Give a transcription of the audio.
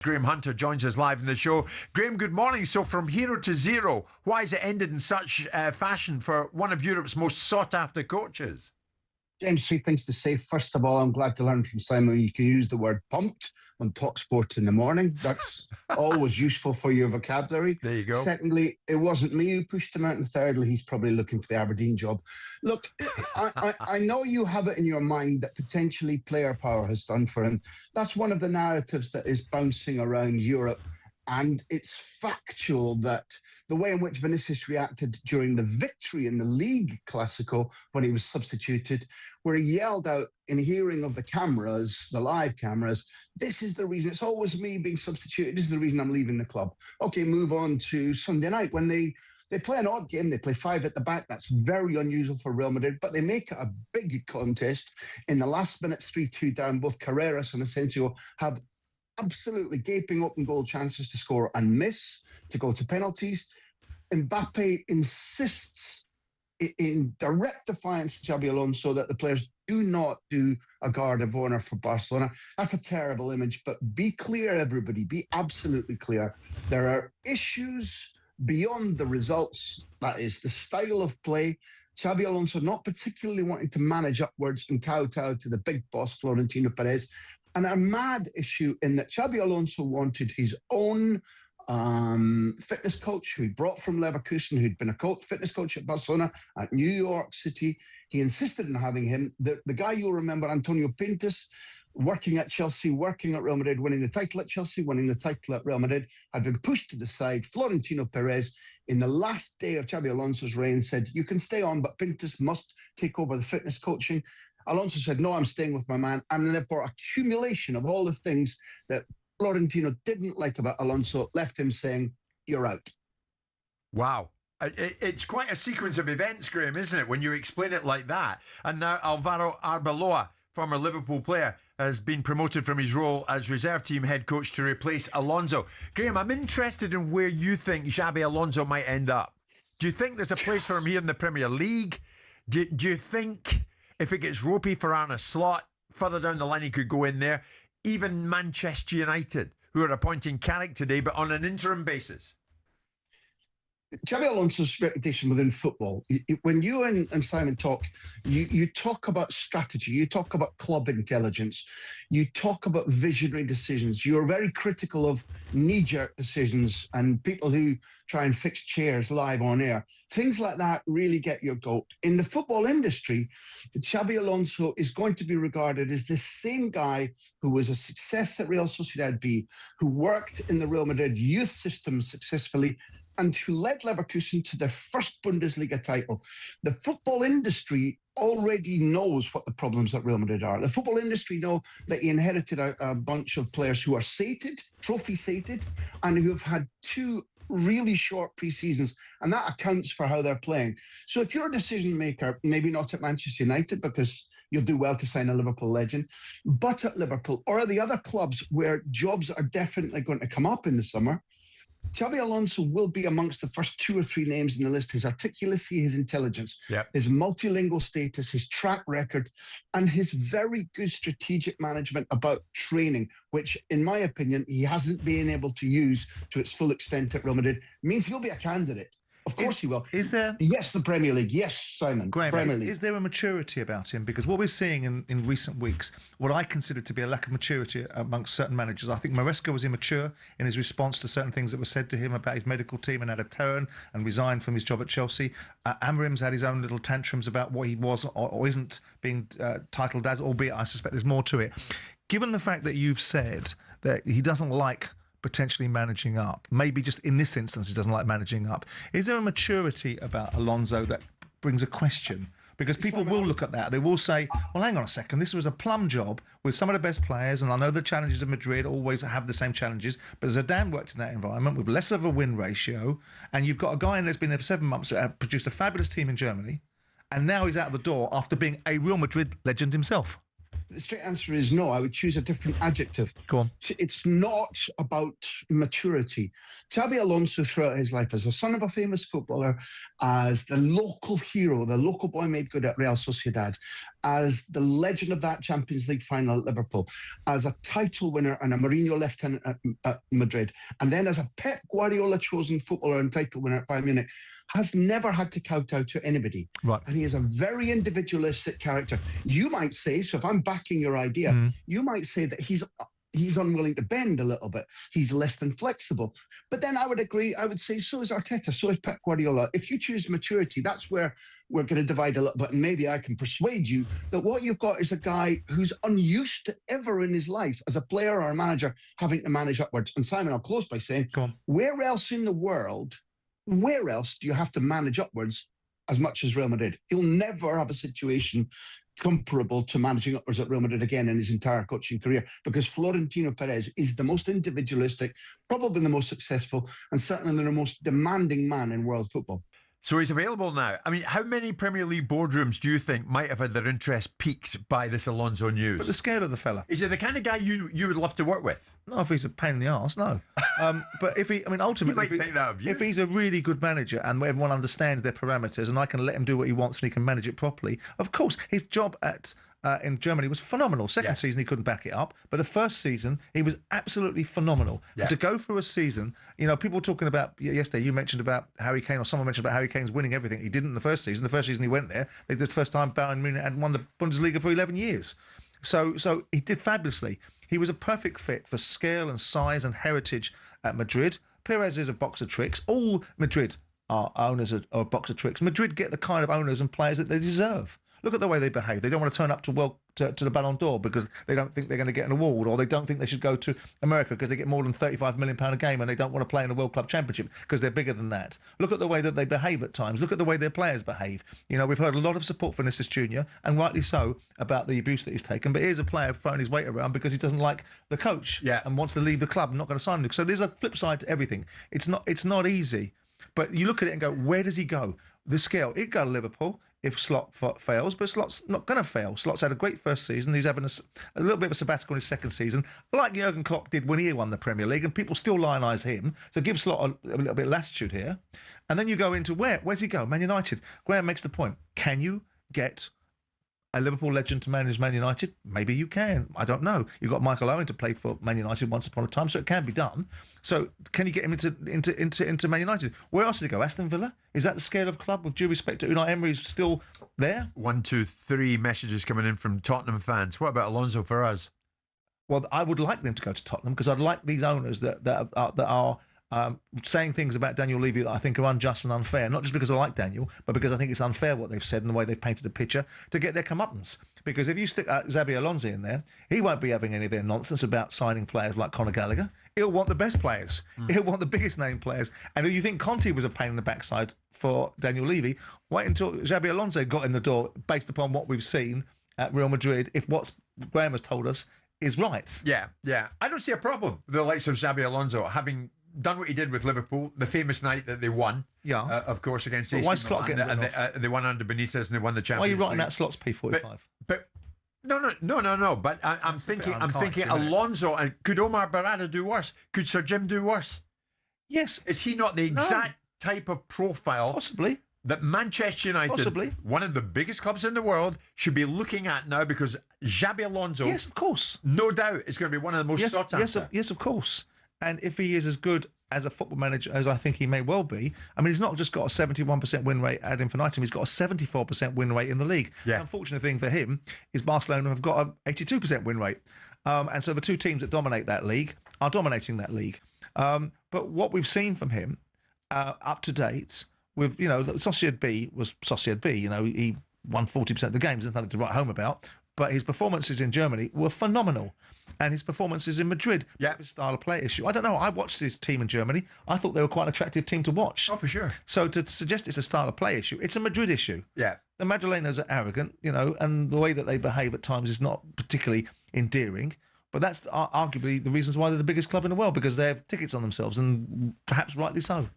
Graham Hunter joins us live in the show. Graham, good morning. So from hero to zero, why has it ended in such fashion for one of Europe's most sought-after coaches? James, three things to say. First of all, I'm glad to learn from Simon you can use the word pumped on talkSPORT in the morning. That's always useful for your vocabulary. There you go. Secondly, it wasn't me who pushed him out. And thirdly, he's probably looking for the Aberdeen job. Look, I know you have it in your mind that potentially player power has done for him. That's one of the narratives that is bouncing around Europe. And it's factual that the way in which Vinicius reacted during the victory in the League Classico when he was substituted, where he yelled out in hearing of the cameras, the live cameras, this is the reason, it's always me being substituted, this is the reason I'm leaving the club. Okay, move on to Sunday night when they play an odd game. They play five at the back. That's very unusual for Real Madrid, but they make it a big contest. In the last minutes, 3-2 down, both Carreras and Asensio have absolutely gaping open goal chances to score and miss, to go to penalties. Mbappe insists in direct defiance to Xabi Alonso that the players do not do a guard of honour for Barcelona. That's a terrible image, but be clear, everybody, be absolutely clear. There are issues beyond the results, that is the style of play. Xabi Alonso not particularly wanting to manage upwards and kowtow to the big boss, Florentino Perez, and a mad issue in that Xabi Alonso wanted his own fitness coach who he brought from Leverkusen, who'd been a fitness coach at Barcelona, at New York City. He insisted on having him. The guy you'll remember, Antonio Pintus, working at Chelsea, working at Real Madrid, winning the title at Chelsea, winning the title at Real Madrid, had been pushed to the side. Florentino Perez, in the last day of Xabi Alonso's reign, said, you can stay on, but Pintus must take over the fitness coaching. Alonso said, no, I'm staying with my man. And therefore, accumulation of all the things that Florentino didn't like about Alonso left him saying, you're out. Wow. It's quite a sequence of events, Graham, isn't it, when you explain it like that? And now Alvaro Arbeloa, former Liverpool player, has been promoted from his role as reserve team head coach to replace Alonso. Graham, I'm interested in where you think Xabi Alonso might end up. Do you think there's a place for him here in the Premier League? Do you think if it gets ropey for Arne Slot, further down the line he could go in there? Even Manchester United, who are appointing Carrick today, but on an interim basis. Xabi Alonso's reputation within football, when you and Simon talk, you talk about strategy, you talk about club intelligence, you talk about visionary decisions. You're very critical of knee-jerk decisions and people who try and fix chairs live on air. Things like that really get your goat. In the football industry, Xabi Alonso is going to be regarded as the same guy who was a success at Real Sociedad B, who worked in the Real Madrid youth system successfully, and who led Leverkusen to their first Bundesliga title. The football industry already knows what the problems at Real Madrid are. The football industry know that he inherited a bunch of players who are sated, trophy sated, and who have had two really short pre-seasons, and that accounts for how they're playing. So if you're a decision maker, maybe not at Manchester United because you'll do well to sign a Liverpool legend, but at Liverpool or at the other clubs where jobs are definitely going to come up in the summer, Xabi Alonso will be amongst the first 2 or 3 names in the list. His articulacy, his intelligence, his multilingual status, his track record, and his very good strategic management about training, which, in my opinion, he hasn't been able to use to its full extent at Real Madrid, means he'll be a candidate. Of course he will. Is there? Yes, the Premier League. Yes, Simon. Graham, Premier League. Is there a maturity about him? Because what we're seeing in recent weeks, what I consider to be a lack of maturity amongst certain managers. I think Maresca was immature in his response to certain things that were said to him about his medical team and had a turn and resigned from his job at Chelsea. Amorim's had his own little tantrums about what he was or isn't being titled as, albeit I suspect there's more to it. Given the fact that you've said that he doesn't like potentially managing up, maybe just in this instance he doesn't like managing up, is there a maturity about Alonso that brings a question? Because people will look at that, they will say, well, hang on a second, this was a plum job with some of the best players, and I know the challenges of Madrid always have the same challenges, but Zidane worked in that environment with less of a win ratio, and you've got a guy in that's been there for 7 months who produced a fabulous team in Germany, and now he's out the door after being a Real Madrid legend himself. The straight answer is no. I would choose a different adjective. Go on. It's not about maturity. Xabi Alonso, throughout his life, as the son of a famous footballer, as the local hero, the local boy made good at Real Sociedad, as the legend of that Champions League final at Liverpool, as a title winner and a Mourinho lieutenant at Madrid, and then as a Pep Guardiola chosen footballer and title winner at Bayern Munich, has never had to kowtow to anybody. Right. And he is a very individualistic character. You might say, so if I'm backing your idea, you might say that he's unwilling to bend a little bit. He's less than flexible. But then I would agree, I would say so is Arteta, so is Pep Guardiola. If you choose maturity, that's where we're going to divide a little bit. And maybe I can persuade you that what you've got is a guy who's unused to ever in his life as a player or a manager having to manage upwards. And Simon, I'll close by saying, where else in the world, where else do you have to manage upwards as much as Real Madrid? He'll never have a situation comparable to managing upwards at Real Madrid again in his entire coaching career, because Florentino Perez is the most individualistic, probably the most successful, and certainly the most demanding man in world football. So he's available now. I mean, how many Premier League boardrooms do you think might have had their interest piqued by this Alonso news? But the scale of the fella. Is it the kind of guy you would love to work with? No, if he's a pain in the arse, no. But ultimately, if he's a really good manager and everyone understands their parameters and I can let him do what he wants and he can manage it properly, of course, his job in Germany was phenomenal. Second season, he couldn't back it up. But the first season, he was absolutely phenomenal. Yeah. And to go through a season, people talking about, yesterday you mentioned about Harry Kane, or someone mentioned about Harry Kane's winning everything. He didn't in the first season. The first season he went there, they did the first time Bayern Munich had won the Bundesliga for 11 years. So he did fabulously. He was a perfect fit for scale and size and heritage at Madrid. Perez is a box of tricks. All Madrid are owners are a box of tricks. Madrid get the kind of owners and players that they deserve. Look at the way they behave. They don't want to turn up to the Ballon d'Or because they don't think they're going to get an award, or they don't think they should go to America because they get more than £35 million a game and they don't want to play in a World Club Championship because they're bigger than that. Look at the way that they behave at times. Look at the way their players behave. We've heard a lot of support for Vinicius Junior, and rightly so, about the abuse that he's taken. But here's a player throwing his weight around because he doesn't like the coach and wants to leave the club and not going to sign him. So there's a flip side to everything. It's not easy. But you look at it and go, where does he go? The scale. He'd go to Liverpool if Slot fails, but Slot's not going to fail. Slot's had a great first season. He's having a little bit of a sabbatical in his second season, like Jurgen Klopp did when he won the Premier League, and people still lionise him. So give Slot a little bit of latitude here. And then you go into where's he go? Man United. Graham makes the point. Can you get a Liverpool legend to manage Man United? Maybe you can. I don't know. You've got Michael Owen to play for Man United once upon a time, so it can be done. So can you get him into Man United? Where else did he go? Aston Villa? Is that the scale of club? With due respect to Unai Emery, who's still there? 1, 2, 3 messages coming in from Tottenham fans. What about Alonso for us? Well, I would like them to go to Tottenham because I'd like these owners that are saying things about Daniel Levy that I think are unjust and unfair, not just because I like Daniel, but because I think it's unfair what they've said and the way they've painted the picture, to get their comeuppance. Because if you stick Xabi Alonso in there, he won't be having any of their nonsense about signing players like Conor Gallagher. He'll want the best players. He'll want the biggest name players. And if you think Conte was a pain in the backside for Daniel Levy, wait until Xabi Alonso got in the door based upon what we've seen at Real Madrid, if what Graham has told us is right. Yeah. I don't see a problem with the likes of Xabi Alonso having done what he did with Liverpool, the famous night that they won, of course, against AC Milan, and they won under Benitez and they won the Champions League. Why are you writing that Slot's P45? But no. But I'm thinking Alonso, and could Omar Barada do worse? Could Sir Jim do worse? Yes. Is he not the exact type of profile possibly that Manchester United, one of the biggest clubs in the world, should be looking at now? Because Xabi Alonso, yes, of course, no doubt, is going to be one of the most sought after. Yes, of course. And if he is as good as a football manager as I think he may well be, I mean, he's not just got a 71% win rate ad infinitum, he's got a 74% win rate in the league. Yeah. The unfortunate thing for him is Barcelona have got an 82% win rate. And so the two teams that dominate that league are dominating that league. But what we've seen from him up to date, with, Sociedad B was Sociedad B. He won 40% of the games, there's nothing to write home about. But his performances in Germany were phenomenal. And his performances in Madrid, his style of play issue. I don't know. I watched his team in Germany. I thought they were quite an attractive team to watch. Oh, for sure. So to suggest it's a style of play issue, it's a Madrid issue. Yeah. The Madrilenos are arrogant, and the way that they behave at times is not particularly endearing. But that's arguably the reasons why they're the biggest club in the world, because they have tickets on themselves, and perhaps rightly so.